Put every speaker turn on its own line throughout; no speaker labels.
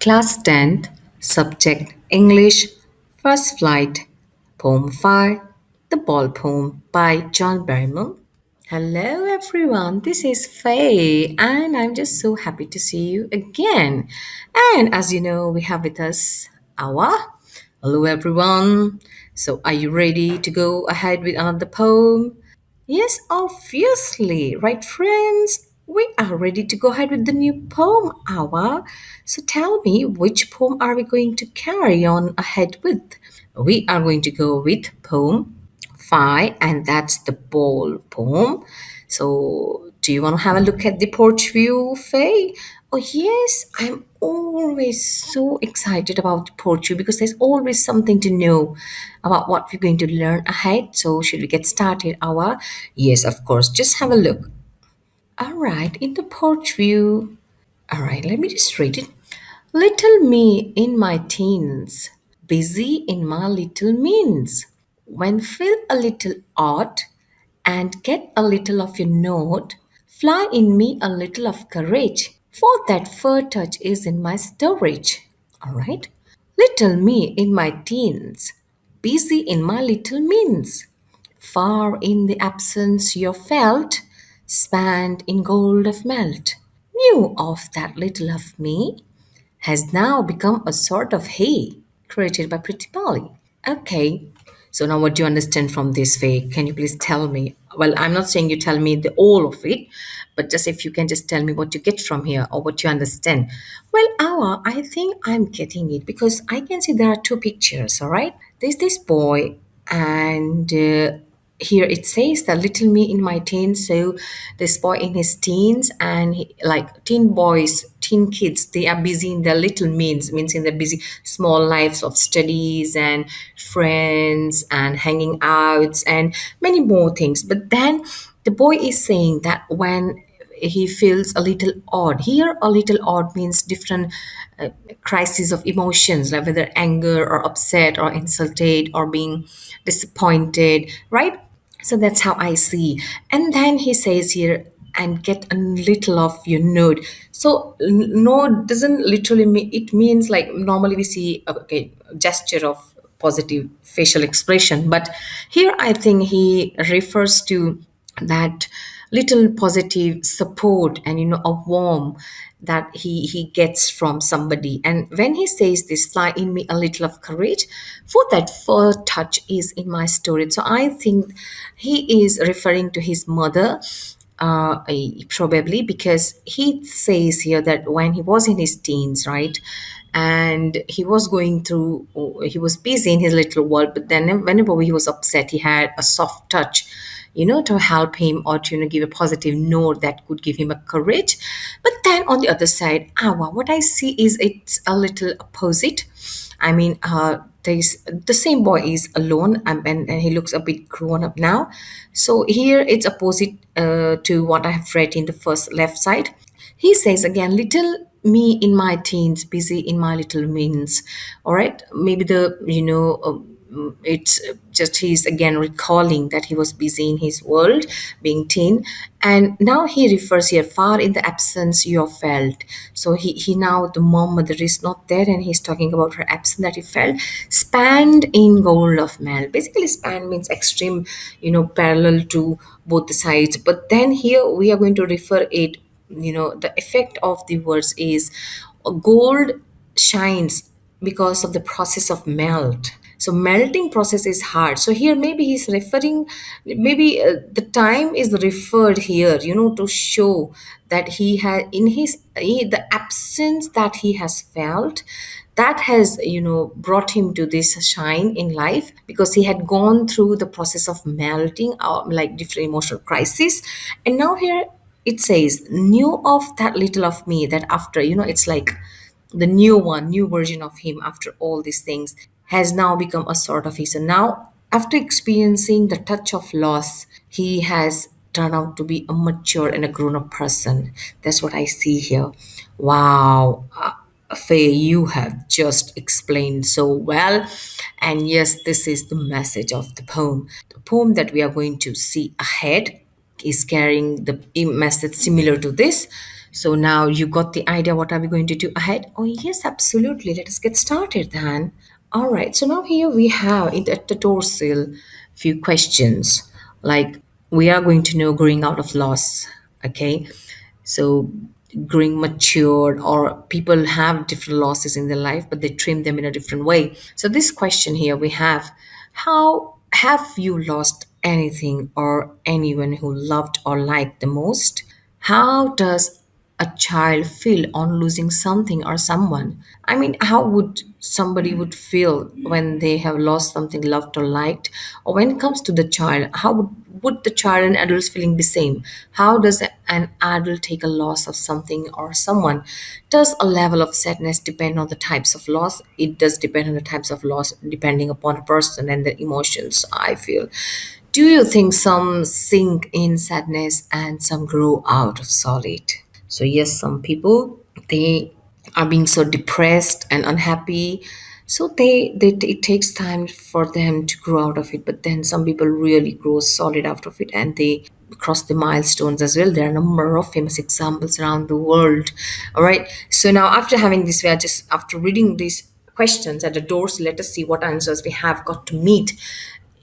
Class 10th, Subject English, First Flight, Poem 5, The Ball Poem by John Barrymore. Hello everyone, this is Faye, and I'm just so happy to see you again. And as you know, we have with us Awa. Hello everyone. So, are you ready to go ahead with another poem? Yes, obviously. Right, friends? We are ready to go ahead with the new poem hour. So tell me, which poem are we going to carry on ahead with? We are going to go with poem 5, and that's the ball poem. So, do you want to have a look at the porch view, Faye? Oh, yes, I'm always so excited about the porch view because there's always something to know about what we're going to learn ahead. So, should we get started? Our yes, of course. Just have a look. All right, in the porch view. All right, let me just read it. Little me in my teens, busy in my little means. When feel a little odd and get a little of your note, fly in me a little of courage, for that fur touch is in my storage. All right? Little me in my teens, busy in my little means. Far in the absence you're felt, spanned in gold of melt. Knew of that little of me, has now become a sort of hay created by Pretty Polly. Okay, so now what do you understand from this, Faye? Can you please tell me? Well, I'm not saying you tell me the all of it, but just if you can just tell me what you get from here or what you understand. Well, I think I'm getting it because I can see there are two pictures, all right? There's this boy and here it says that little me in my teens. So this boy in his teens and like teen boys, teen kids, they are busy in their little means in their busy small lives of studies and friends and hanging outs and many more things. But then the boy is saying that when he feels a little odd. Here, a little odd means different crises of emotions, like whether anger or upset or insulted or being disappointed, right? So that's how I see. And then he says here, and get a little of your node. So node doesn't literally mean, it means like normally we see okay gesture of positive facial expression, but here I think he refers to that little positive support and a warm that he gets from somebody. And when he says this, fly in me a little of courage, for that fur touch is in my storage. So I think he is referring to his mother, probably because he says here that when he was in his teens, right, and he was going through, he was busy in his little world, but then whenever he was upset, he had a soft touch, to help him or to give a positive note that could give him a courage. But then on the other side, wow, what I see is it's a little opposite. I mean, there's the same boy is alone, and he looks a bit grown up now. So here it's opposite to what I have read in the first left side. He says again, little me in my teens, busy in my little means. All right, maybe it's just he's again recalling that he was busy in his world, being teen, and now he refers here, far in the absence you have felt. So he now the mother is not there, and he's talking about her absence that he felt, spanned in gold of mel. Basically, span means extreme, parallel to both the sides. But then here we are going to refer it, the effect of the words is gold shines because of the process of melt. So melting process is hard. So here maybe he's referring, maybe the time is referred here, to show that he had in the absence that he has felt, that has brought him to this shine in life because he had gone through the process of melting, like different emotional crisis. And now here it says, knew of that little of me, that after, it's like the new version of him after all these things has now become a sort of he. So now, after experiencing the touch of loss, he has turned out to be a mature and a grown up person. That's what I see here. Wow. Faye, you have just explained so well. And yes, this is the message of the poem. The poem that we are going to see ahead is carrying the message similar to this. So now you got the idea what are we going to do ahead? Oh yes, absolutely. Let us get started then. All right. So now here we have in the dorsal few questions. Like we are going to know growing out of loss. Okay. So growing matured or people have different losses in their life, but they trim them in a different way. So this question here we have, how have you lost anything or anyone who loved or liked the most? How does a child feel on losing something or someone? I mean, how would somebody would feel when they have lost something loved or liked? Or when it comes to the child, how would the child and adults feeling the same? How does an adult take a loss of something or someone? Does a level of sadness depend on the types of loss? It does depend on the types of loss depending upon a person and their emotions, I feel. Do you think some sink in sadness and some grow out of solid? So yes, some people they are being so depressed and unhappy. So they it takes time for them to grow out of it. But then some people really grow solid out of it and they cross the milestones as well. There are a number of famous examples around the world. All right. So now after having this, we are just after reading these questions at the doors, let us see what answers we have got to meet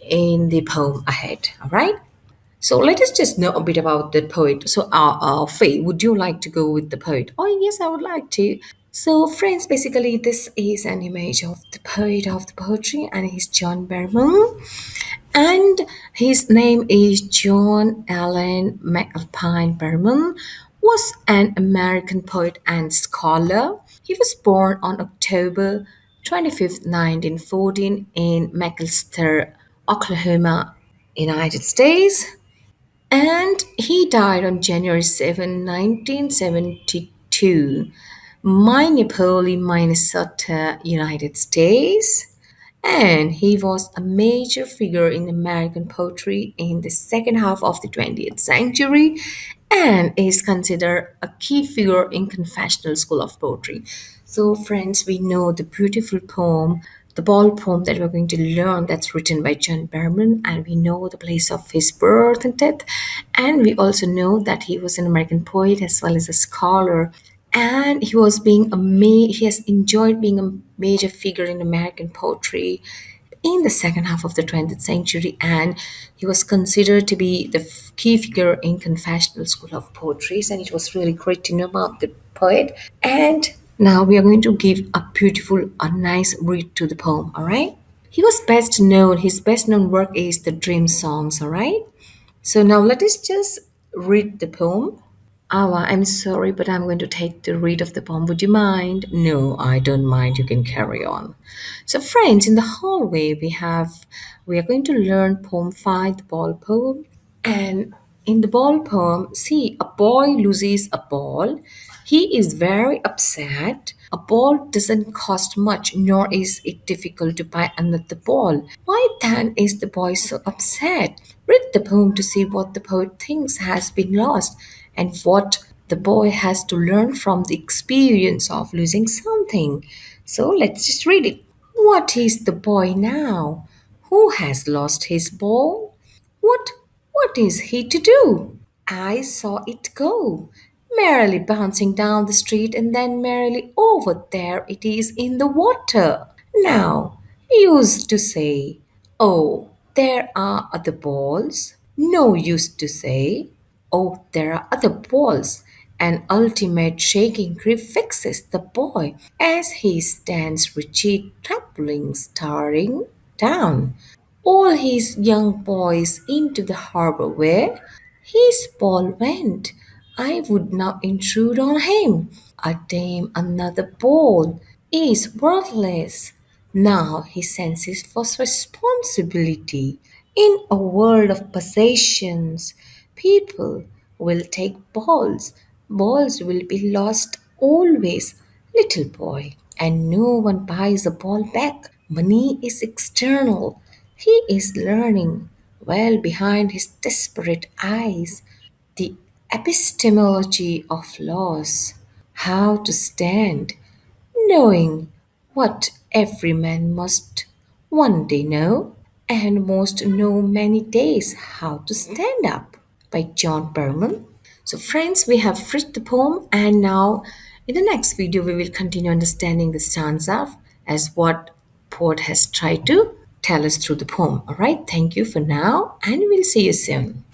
in the poem ahead. All right. So let us just know a bit about the poet. So, Faye, would you like to go with the poet? Oh, yes, I would like to. So, friends, basically, this is an image of the poet of the poetry, and he's John Berman. And his name is John Allen McAlpine Berman, was an American poet and scholar. He was born on October 25th, 1914 in McAlester, Oklahoma, United States. And he died on January 7, 1972, Minneapolis, Minnesota, United States. And he was a major figure in American poetry in the second half of the 20th century and is considered a key figure in confessional school of poetry. So, friends, we know the beautiful poem, the ball poem that we're going to learn that's written by John Berman, and we know the place of his birth and death. And we also know that he was an American poet as well as a scholar and he has enjoyed being a major figure in American poetry in the second half of the 20th century, and he was considered to be the key figure in confessional school of poetry, and it was really great to know about the poet. And now we are going to give a nice read to the poem. All right, his best known work is the Dream Songs. All right, so now let us just read the poem. Awa, I'm sorry, but I'm going to take the read of the poem. Would you mind? No, I don't mind. You can carry on. So, friends, in the hallway, we are going to learn poem 5, the ball poem. And in the ball poem, see, a boy loses a ball. He is very upset. A ball doesn't cost much, nor is it difficult to buy another ball. Why then is the boy so upset? Read the poem to see what the poet thinks has been lost and what the boy has to learn from the experience of losing something. So let's just read it. What is the boy now? Who has lost his ball? What what is he to do? I saw it go, merrily bouncing down the street, and then merrily over there it is in the water. Now, used to say, oh, there are other balls. No use to say, oh, there are other balls. An ultimate shaking grip fixes the boy as he stands rigid, trembling, staring down all his young boys into the harbor where his ball went. I would not intrude on him. A dame another ball is worthless. Now he senses for responsibility. In a world of possessions, people will take balls. Balls will be lost always, little boy, and no one buys a ball back. Money is external. He is learning well behind his desperate eyes the epistemology of loss, how to stand, knowing what every man must one day know, and most know many days how to stand up by John Berman. So, friends, we have finished the poem, and now in the next video, we will continue understanding the stanza as what poet has tried to tell us through the poem. All right, thank you for now, and we'll see you soon.